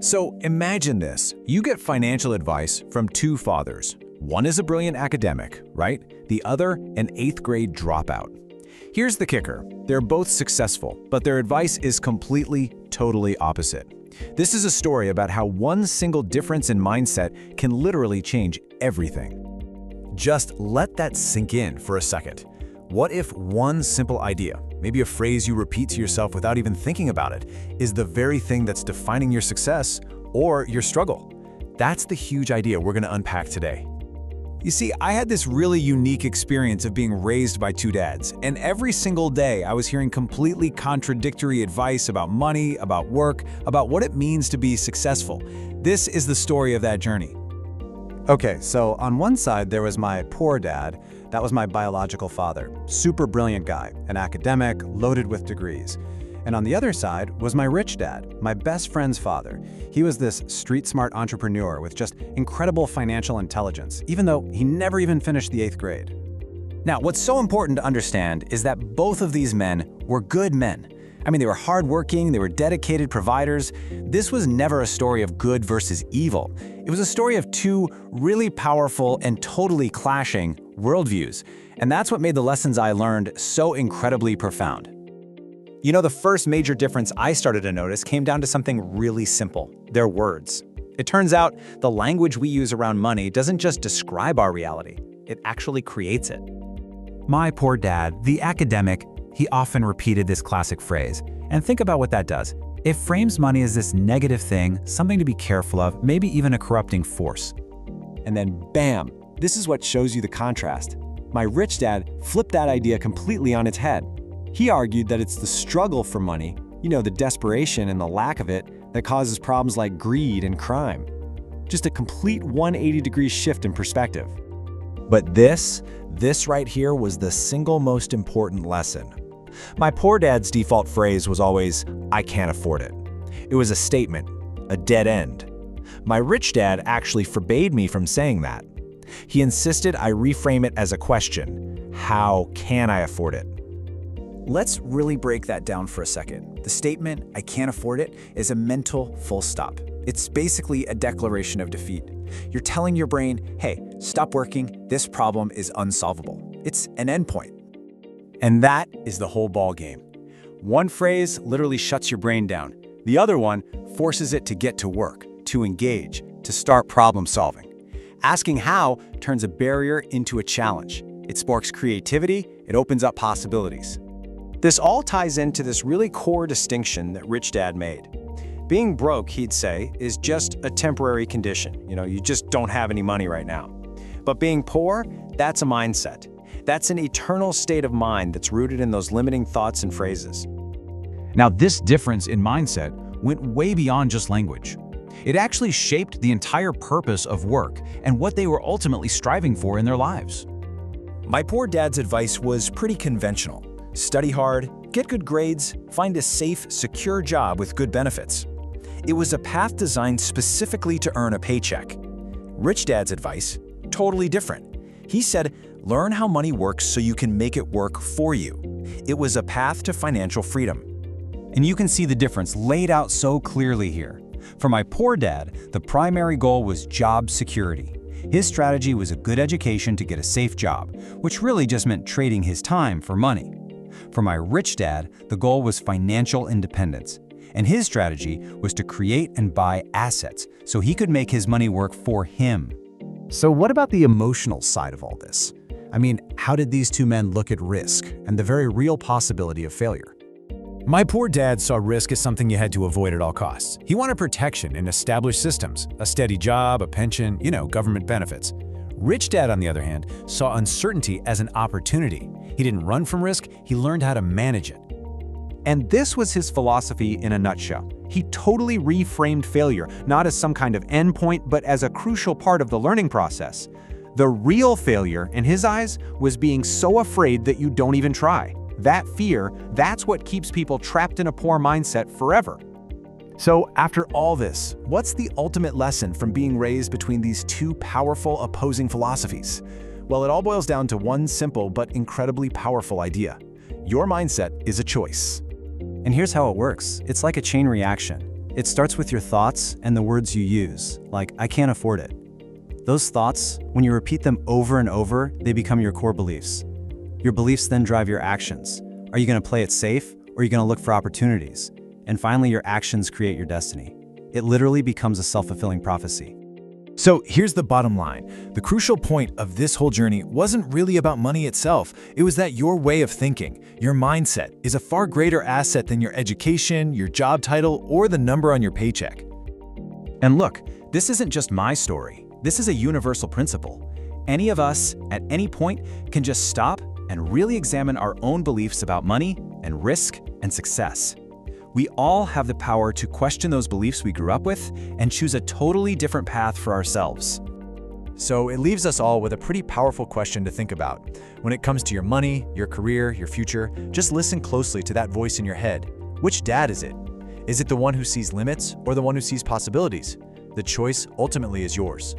So imagine this. You get financial advice from two fathers. One is a brilliant academic, right? The other, an 8th grade dropout. Here's the kicker. They're both successful, but their advice is completely, totally opposite. This is a story about how one single difference in mindset can literally change everything. Just let that sink in for a second. What if one simple idea, maybe a phrase you repeat to yourself without even thinking about it, is the very thing that's defining your success or your struggle? That's the huge idea we're going to unpack today. You see, I had this really unique experience of being raised by two dads, and every single day I was hearing completely contradictory advice about money, about work, about what it means to be successful. This is the story of that journey. Okay, so on one side there was my poor dad. That was my biological father. Super brilliant guy, an academic, loaded with degrees. And on the other side was my rich dad, my best friend's father. He was this street-smart entrepreneur with just incredible financial intelligence, even though he never even finished the 8th grade. Now, what's so important to understand is that both of these men were good men. I mean, they were hardworking, they were dedicated providers. This was never a story of good versus evil. It was a story of two really powerful and totally clashing worldviews. And that's what made the lessons I learned so incredibly profound. You know, the first major difference I started to notice came down to something really simple: their words. It turns out the language we use around money doesn't just describe our reality, it actually creates it. My poor dad, the academic, he often repeated this classic phrase. And think about what that does. It frames money as this negative thing, something to be careful of, maybe even a corrupting force. And then bam, this is what shows you the contrast. My rich dad flipped that idea completely on its head. He argued that it's the struggle for money, the desperation and the lack of it, that causes problems like greed and crime. Just a complete 180-degree shift in perspective. But this right here was the single most important lesson. My poor dad's default phrase was always, "I can't afford it." It was a statement, a dead end. My rich dad actually forbade me from saying that. He insisted I reframe it as a question: how can I afford it? Let's really break that down for a second. The statement, "I can't afford it," is a mental full stop. It's basically a declaration of defeat. You're telling your brain, hey, stop working, this problem is unsolvable. It's an endpoint. And that is the whole ball game. One phrase literally shuts your brain down. The other one forces it to get to work, to engage, to start problem solving. Asking how turns a barrier into a challenge. It sparks creativity, it opens up possibilities. This all ties into this really core distinction that Rich Dad made. Being broke, he'd say, is just a temporary condition. You just don't have any money right now. But being poor, that's a mindset. That's an eternal state of mind that's rooted in those limiting thoughts and phrases. Now, this difference in mindset went way beyond just language. It actually shaped the entire purpose of work and what they were ultimately striving for in their lives. My poor dad's advice was pretty conventional. Study hard, get good grades, find a safe, secure job with good benefits. It was a path designed specifically to earn a paycheck. Rich Dad's advice, totally different. He said, learn how money works so you can make it work for you. It was a path to financial freedom. And you can see the difference laid out so clearly here. For my poor dad, the primary goal was job security. His strategy was a good education to get a safe job, which really just meant trading his time for money. For my rich dad, the goal was financial independence. And his strategy was to create and buy assets so he could make his money work for him. So what about the emotional side of all this? I mean, how did these two men look at risk and the very real possibility of failure? My poor dad saw risk as something you had to avoid at all costs. He wanted protection in established systems, a steady job, a pension, government benefits. Rich Dad, on the other hand, saw uncertainty as an opportunity. He didn't run from risk, he learned how to manage it. And this was his philosophy in a nutshell. He totally reframed failure, not as some kind of endpoint, but as a crucial part of the learning process. The real failure, in his eyes, was being so afraid that you don't even try. That fear, that's what keeps people trapped in a poor mindset forever. So after all this, what's the ultimate lesson from being raised between these two powerful opposing philosophies? Well, it all boils down to one simple but incredibly powerful idea. Your mindset is a choice. And here's how it works. It's like a chain reaction. It starts with your thoughts and the words you use, like, I can't afford it. Those thoughts, when you repeat them over and over, they become your core beliefs. Your beliefs then drive your actions. Are you going to play it safe, or are you going to look for opportunities? And finally, your actions create your destiny. It literally becomes a self-fulfilling prophecy. So here's the bottom line. The crucial point of this whole journey wasn't really about money itself. It was that your way of thinking, your mindset, is a far greater asset than your education, your job title, or the number on your paycheck. And look, this isn't just my story. This is a universal principle. Any of us, at any point, can just stop and really examine our own beliefs about money and risk and success. We all have the power to question those beliefs we grew up with and choose a totally different path for ourselves. So it leaves us all with a pretty powerful question to think about. When it comes to your money, your career, your future, just listen closely to that voice in your head. Which dad is it? Is it the one who sees limits or the one who sees possibilities? The choice ultimately is yours.